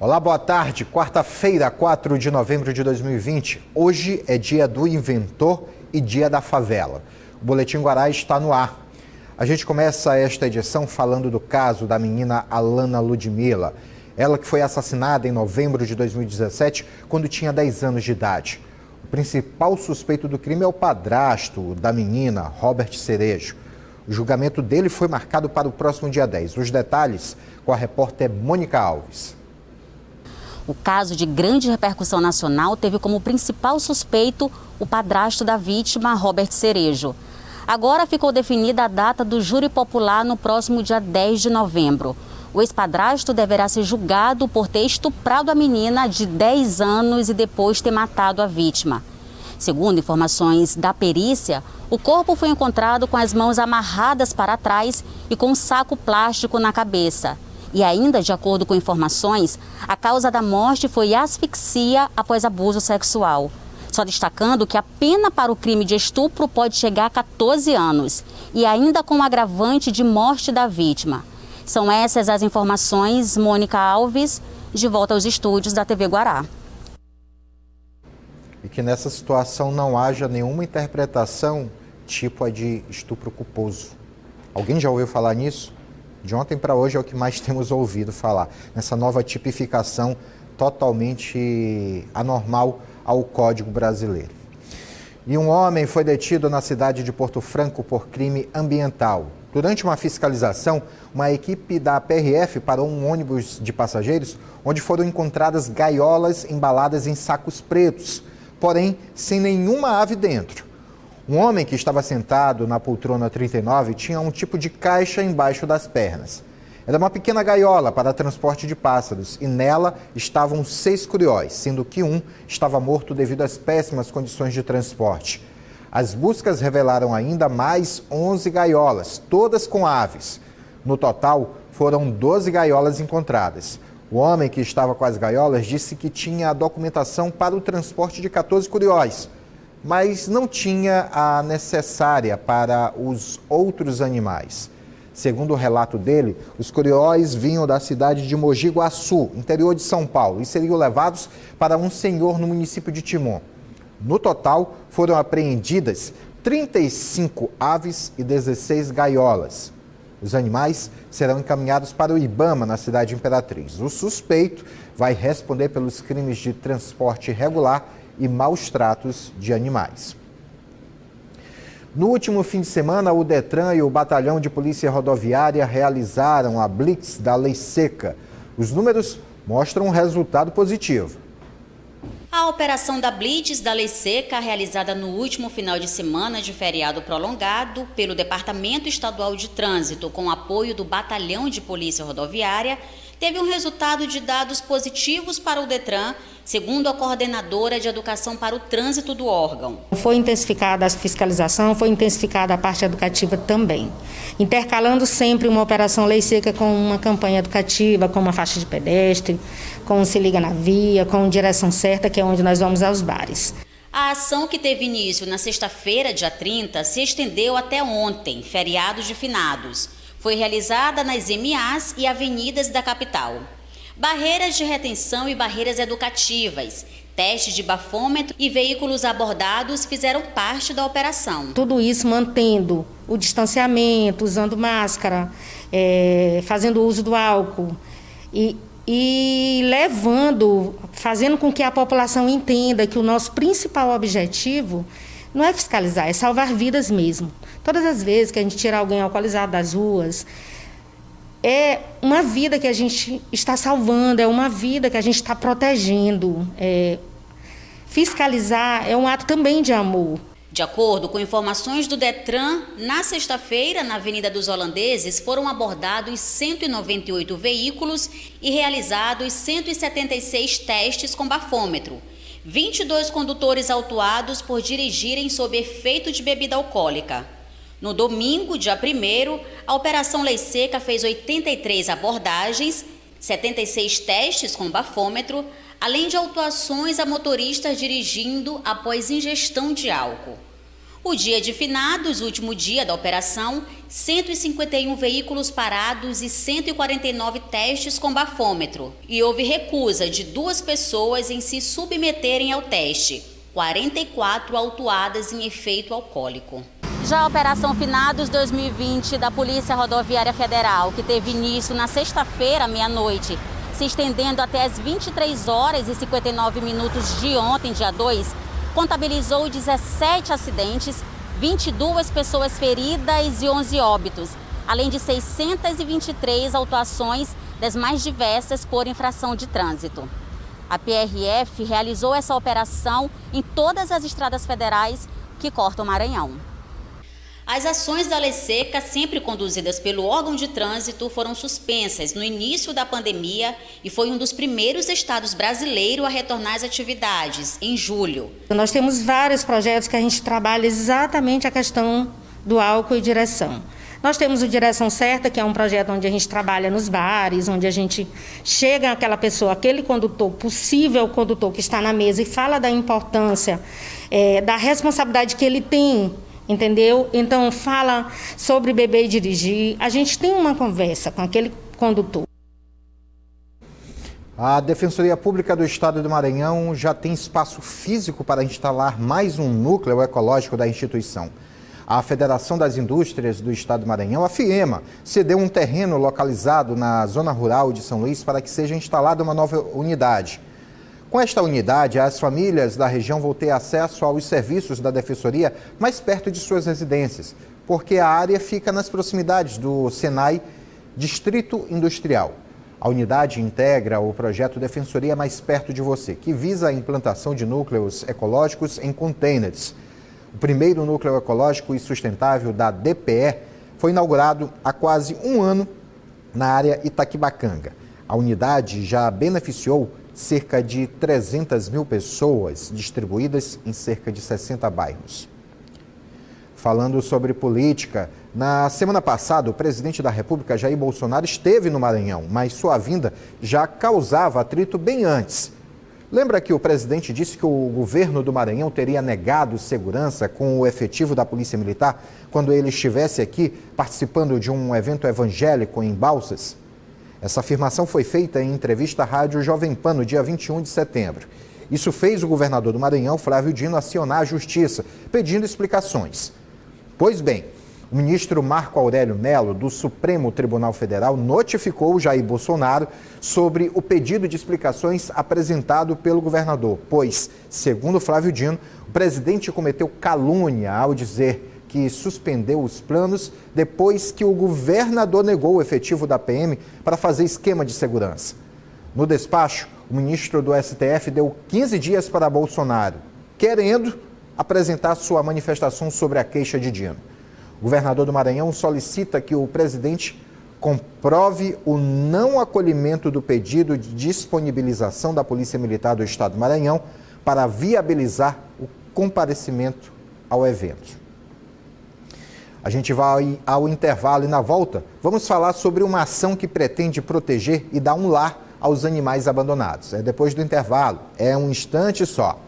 Olá, boa tarde. Quarta-feira, 4 de novembro de 2020. Hoje é dia do inventor e dia da favela. O Boletim Guará está no ar. A gente começa esta edição falando do caso da menina Alana Ludmila. Ela que foi assassinada em novembro de 2017, quando tinha 10 anos de idade. O principal suspeito do crime é o padrasto da menina, Robert Cerejo. O julgamento dele foi marcado para o próximo dia 10. Os detalhes com a repórter Mônica Alves. O caso de grande repercussão nacional teve como principal suspeito o padrasto da vítima, Robert Cerejo. Agora ficou definida a data do júri popular no próximo dia 10 de novembro. O ex-padrasto deverá ser julgado por ter estuprado a menina de 10 anos e depois ter matado a vítima. Segundo informações da perícia, o corpo foi encontrado com as mãos amarradas para trás e com um saco plástico na cabeça. E ainda, de acordo com informações, a causa da morte foi asfixia após abuso sexual. Só destacando que a pena para o crime de estupro pode chegar a 14 anos e ainda com o agravante de morte da vítima. São essas as informações. Mônica Alves, de volta aos estúdios da TV Guará. E que nessa situação não haja nenhuma interpretação tipo a de estupro culposo. Alguém já ouviu falar nisso? De ontem para hoje é o que mais temos ouvido falar, nessa nova tipificação totalmente anormal ao Código Brasileiro. E um homem foi detido na cidade de Porto Franco por crime ambiental. Durante uma fiscalização, uma equipe da PRF parou um ônibus de passageiros onde foram encontradas gaiolas embaladas em sacos pretos, porém sem nenhuma ave dentro. Um homem que estava sentado na poltrona 39 tinha um tipo de caixa embaixo das pernas. Era uma pequena gaiola para transporte de pássaros e nela estavam 6 curióis, sendo que um estava morto devido às péssimas condições de transporte. As buscas revelaram ainda mais 11 gaiolas, todas com aves. No total, foram 12 gaiolas encontradas. O homem que estava com as gaiolas disse que tinha a documentação para o transporte de 14 curióis, mas não tinha a necessária para os outros animais. Segundo o relato dele, os curióis vinham da cidade de Mogi Guaçu, interior de São Paulo, e seriam levados para um senhor no município de Timon. No total, foram apreendidas 35 aves e 16 gaiolas. Os animais serão encaminhados para o Ibama, na cidade de Imperatriz. O suspeito vai responder pelos crimes de transporte irregular e maus tratos de animais. No último fim de semana, o Detran e o Batalhão de Polícia Rodoviária realizaram a Blitz da Lei Seca. Os números mostram um resultado positivo. A operação da Blitz da Lei Seca, realizada no último final de semana de feriado prolongado pelo Departamento Estadual de Trânsito, com apoio do Batalhão de Polícia Rodoviária, teve um resultado de dados positivos para o Detran, segundo a coordenadora de Educação para o Trânsito do órgão. Foi intensificada a fiscalização, foi intensificada a parte educativa também, intercalando sempre uma operação Lei Seca com uma campanha educativa, com uma faixa de pedestre, com Se Liga na Via, com Direção Certa, que é onde nós vamos aos bares. A ação, que teve início na sexta-feira, dia 30, se estendeu até ontem, feriado de finados. Foi realizada nas MAs e avenidas da capital. Barreiras de retenção e barreiras educativas, testes de bafômetro e veículos abordados fizeram parte da operação. Tudo isso mantendo o distanciamento, usando máscara, fazendo uso do álcool e fazendo com que a população entenda que o nosso principal objetivo não é fiscalizar, é salvar vidas mesmo. Todas as vezes que a gente tira alguém alcoolizado das ruas, é uma vida que a gente está salvando, é uma vida que a gente está protegendo. Fiscalizar é um ato também de amor. De acordo com informações do Detran, na sexta-feira, na Avenida dos Holandeses, foram abordados 198 veículos e realizados 176 testes com bafômetro. 22 condutores autuados por dirigirem sob efeito de bebida alcoólica. No domingo, dia 1º, a Operação Lei Seca fez 83 abordagens, 76 testes com bafômetro, além de autuações a motoristas dirigindo após ingestão de álcool. O dia de finados, último dia da operação, 151 veículos parados e 149 testes com bafômetro. E houve recusa de 2 pessoas em se submeterem ao teste. 44 autuadas em efeito alcoólico. Já a Operação Finados 2020 da Polícia Rodoviária Federal, que teve início na sexta-feira, meia-noite, se estendendo até as 23 horas e 59 minutos de ontem, dia 2, contabilizou 17 acidentes, 22 pessoas feridas e 11 óbitos, além de 623 autuações das mais diversas por infração de trânsito. A PRF realizou essa operação em todas as estradas federais que cortam o Maranhão. As ações da Lei Seca, sempre conduzidas pelo órgão de trânsito, foram suspensas no início da pandemia e foi um dos primeiros estados brasileiros a retornar às atividades, em julho. Nós temos vários projetos que a gente trabalha exatamente a questão do álcool e direção. Nós temos o Direção Certa, que é um projeto onde a gente trabalha nos bares, onde a gente chega àquela pessoa, aquele condutor, possível condutor que está na mesa e fala da importância, da responsabilidade que ele tem. Entendeu? Então, fala sobre beber e dirigir. A gente tem uma conversa com aquele condutor. A Defensoria Pública do Estado do Maranhão já tem espaço físico para instalar mais um núcleo ecológico da instituição. A Federação das Indústrias do Estado do Maranhão, a FIEMA, cedeu um terreno localizado na zona rural de São Luís para que seja instalada uma nova unidade. Com esta unidade, as famílias da região vão ter acesso aos serviços da Defensoria mais perto de suas residências, porque a área fica nas proximidades do Senai Distrito Industrial. A unidade integra o projeto Defensoria Mais Perto de Você, que visa a implantação de núcleos ecológicos em containers. O primeiro núcleo ecológico e sustentável da DPE foi inaugurado há quase um ano na área Itaquibacanga. A unidade já beneficiou cerca de 300 mil pessoas, distribuídas em cerca de 60 bairros. Falando sobre política, na semana passada, o presidente da República, Jair Bolsonaro, esteve no Maranhão, mas sua vinda já causava atrito bem antes. Lembra que o presidente disse que o governo do Maranhão teria negado segurança com o efetivo da Polícia Militar quando ele estivesse aqui participando de um evento evangélico em Balsas? Essa afirmação foi feita em entrevista à Rádio Jovem Pan no dia 21 de setembro. Isso fez o governador do Maranhão, Flávio Dino, acionar a Justiça, pedindo explicações. Pois bem, o ministro Marco Aurélio Mello, do Supremo Tribunal Federal, notificou Jair Bolsonaro sobre o pedido de explicações apresentado pelo governador, pois, segundo Flávio Dino, o presidente cometeu calúnia ao dizer que suspendeu os planos depois que o governador negou o efetivo da PM para fazer esquema de segurança. No despacho, o ministro do STF deu 15 dias para Bolsonaro, querendo apresentar sua manifestação sobre a queixa de Dino. O governador do Maranhão solicita que o presidente comprove o não acolhimento do pedido de disponibilização da Polícia Militar do Estado do Maranhão para viabilizar o comparecimento ao evento. A gente vai ao intervalo e na volta vamos falar sobre uma ação que pretende proteger e dar um lar aos animais abandonados. É depois do intervalo, é um instante só.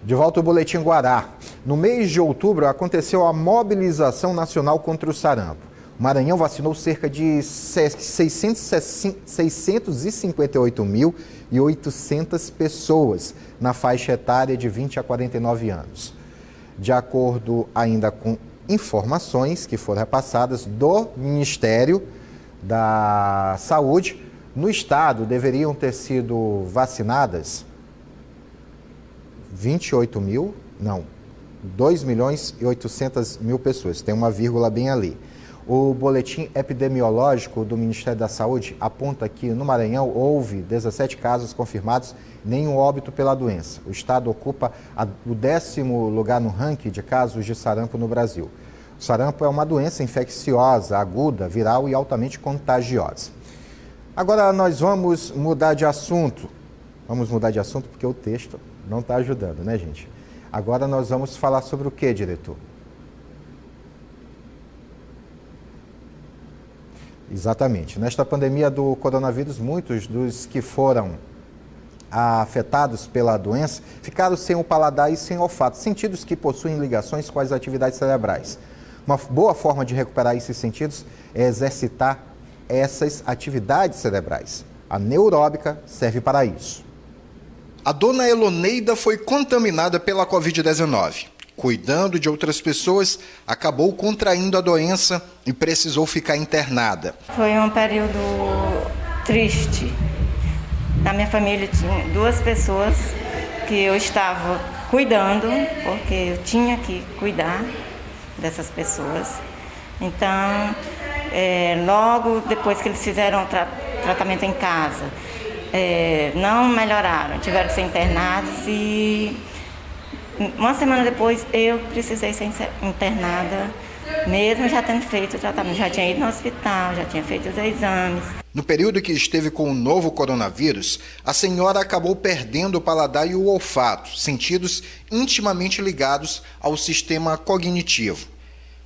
De volta ao Boletim Guará. No mês de outubro aconteceu a mobilização nacional contra o sarampo. O Maranhão vacinou cerca de 658.800 pessoas na faixa etária de 20 a 49 anos. De acordo ainda com informações que foram repassadas do Ministério da Saúde, no estado deveriam ter sido vacinadas 2.800.000 pessoas. Tem uma vírgula bem ali. O boletim epidemiológico do Ministério da Saúde aponta que no Maranhão houve 17 casos confirmados, nenhum óbito pela doença. O estado ocupa o 10º lugar no ranking de casos de sarampo no Brasil. O sarampo é uma doença infecciosa, aguda, viral e altamente contagiosa. Agora nós vamos mudar de assunto. Vamos mudar de assunto porque o texto não está ajudando, né, gente? Agora nós vamos falar sobre o que, diretor? Exatamente. Nesta pandemia do coronavírus, muitos dos que foram afetados pela doença ficaram sem o paladar e sem o olfato, sentidos que possuem ligações com as atividades cerebrais. Uma boa forma de recuperar esses sentidos é exercitar essas atividades cerebrais. A neuróbica serve para isso. A dona Eloneida foi contaminada pela Covid-19. Cuidando de outras pessoas, acabou contraindo a doença e precisou ficar internada. Foi um período triste. Na minha família tinha 2 pessoas que eu estava cuidando, porque eu tinha que cuidar dessas pessoas. Então, logo depois que eles fizeram o tratamento em casa, não melhoraram, tiveram que ser internados e uma semana depois eu precisei ser internada, mesmo já tendo feito o tratamento. Já tinha ido no hospital, já tinha feito os exames. No período que esteve com o novo coronavírus, a senhora acabou perdendo o paladar e o olfato, sentidos intimamente ligados ao sistema cognitivo.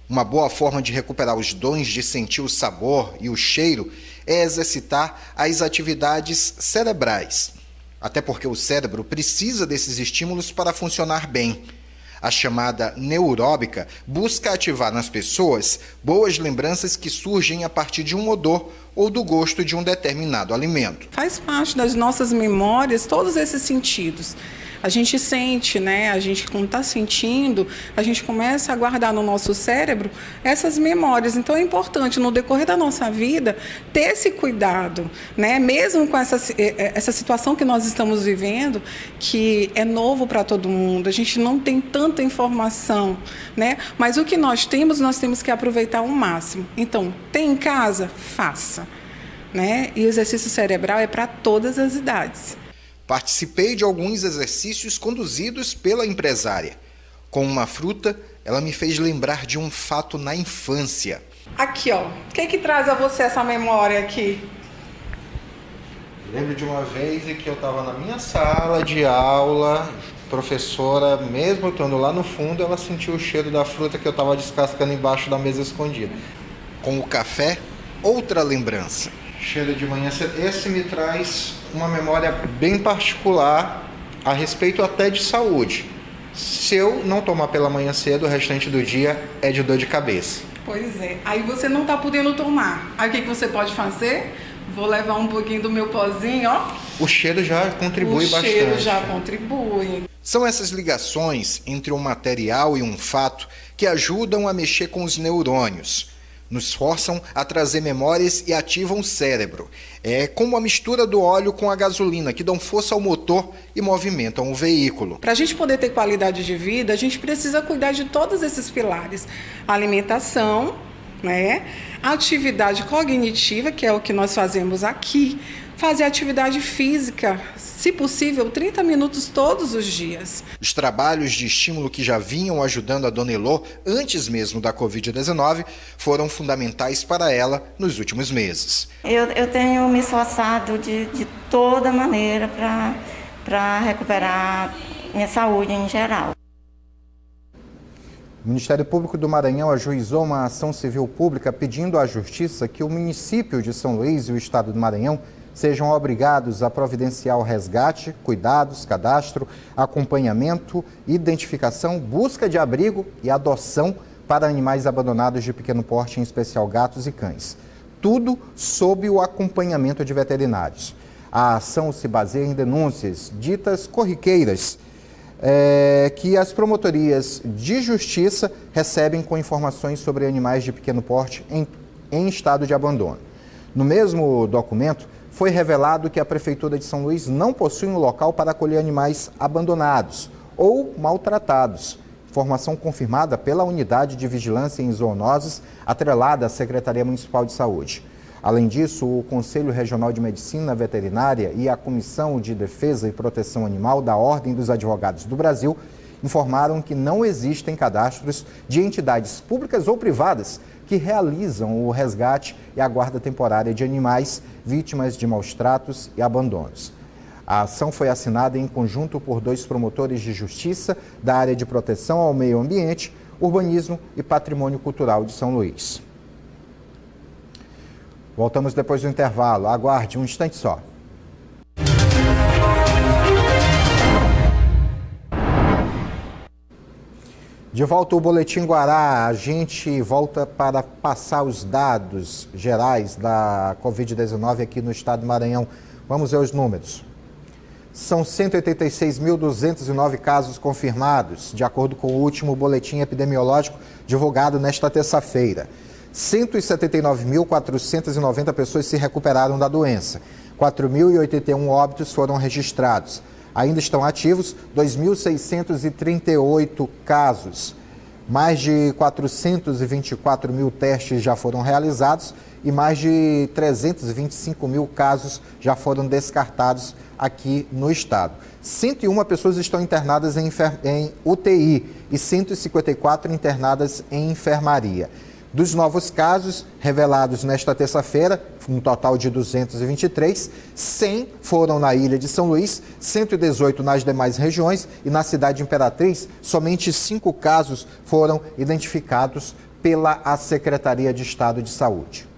Uma boa forma de recuperar os dons de sentir o sabor e o cheiro é exercitar as atividades cerebrais. Até porque o cérebro precisa desses estímulos para funcionar bem. A chamada neuróbica busca ativar nas pessoas boas lembranças que surgem a partir de um odor ou do gosto de um determinado alimento. Faz parte das nossas memórias todos esses sentidos. A gente sente, né? A gente, quando está sentindo, a gente começa a guardar no nosso cérebro essas memórias. Então, é importante, no decorrer da nossa vida, ter esse cuidado, né? Mesmo com essa situação que nós estamos vivendo, que é novo para todo mundo, a gente não tem tanta informação, né? Mas o que nós temos que aproveitar ao máximo. Então, tem em casa? Faça, né? E o exercício cerebral é para todas as idades. Participei de alguns exercícios conduzidos pela empresária. Com uma fruta, ela me fez lembrar de um fato na infância. Aqui, ó. O que traz a você essa memória aqui? Lembro de uma vez em que eu estava na minha sala de aula, professora, mesmo estando lá no fundo, ela sentiu o cheiro da fruta que eu estava descascando embaixo da mesa escondida. Com o café, outra lembrança. Cheiro de manhã cedo. Esse me traz uma memória bem particular a respeito até de saúde. Se eu não tomar pela manhã cedo, o restante do dia é de dor de cabeça. Pois é. Aí você não está podendo tomar. Aí o que você pode fazer? Vou levar um pouquinho do meu pozinho, ó. O cheiro já contribui bastante. O cheiro já contribui. São essas ligações entre um material e um fato que ajudam a mexer com os neurônios. Nos forçam a trazer memórias e ativam o cérebro. É como a mistura do óleo com a gasolina, que dão força ao motor e movimentam o veículo. Para a gente poder ter qualidade de vida, a gente precisa cuidar de todos esses pilares. A alimentação, né? A atividade cognitiva, que é o que nós fazemos aqui. Fazer atividade física, se possível, 30 minutos todos os dias. Os trabalhos de estímulo que já vinham ajudando a dona Elô antes mesmo da Covid-19 foram fundamentais para ela nos últimos meses. Eu tenho me esforçado de toda maneira para recuperar minha saúde em geral. O Ministério Público do Maranhão ajuizou uma ação civil pública pedindo à Justiça que o município de São Luís e o Estado do Maranhão sejam obrigados a providenciar o resgate, cuidados, cadastro, acompanhamento, identificação, busca de abrigo e adoção para animais abandonados de pequeno porte, em especial gatos e cães. Tudo sob o acompanhamento de veterinários. A ação se baseia em denúncias ditas corriqueiras, que as promotorias de justiça recebem com informações sobre animais de pequeno porte em estado de abandono. No mesmo documento, foi revelado que a Prefeitura de São Luís não possui um local para acolher animais abandonados ou maltratados. Informação confirmada pela Unidade de Vigilância em Zoonoses, atrelada à Secretaria Municipal de Saúde. Além disso, o Conselho Regional de Medicina Veterinária e a Comissão de Defesa e Proteção Animal da Ordem dos Advogados do Brasil informaram que não existem cadastros de entidades públicas ou privadas que realizam o resgate e a guarda temporária de animais vítimas de maus tratos e abandonos. A ação foi assinada em conjunto por 2 promotores de justiça da área de proteção ao meio ambiente, urbanismo e patrimônio cultural de São Luís. Voltamos depois do intervalo. Aguarde um instante só. De volta ao Boletim Guará, a gente volta para passar os dados gerais da Covid-19 aqui no estado do Maranhão. Vamos ver os números. São 186.209 casos confirmados, de acordo com o último boletim epidemiológico divulgado nesta terça-feira. 179.490 pessoas se recuperaram da doença. 4.081 óbitos foram registrados. Ainda estão ativos 2.638 casos. Mais de 424 mil testes já foram realizados e mais de 325 mil casos já foram descartados aqui no estado. 101 pessoas estão internadas em UTI e 154 internadas em enfermaria. Dos novos casos revelados nesta terça-feira, um total de 223, 100 foram na Ilha de São Luís, 118 nas demais regiões e na cidade de Imperatriz, somente 5 casos foram identificados pela Secretaria de Estado de Saúde.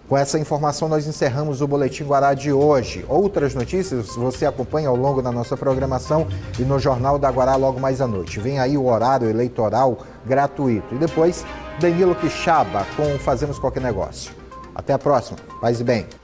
Com essa informação, nós encerramos o Boletim Guará de hoje. Outras notícias você acompanha ao longo da nossa programação e no Jornal da Guará logo mais à noite. Vem aí o horário eleitoral gratuito. E depois, Danilo Quixaba com Fazemos Qualquer Negócio. Até a próxima. Paz e bem.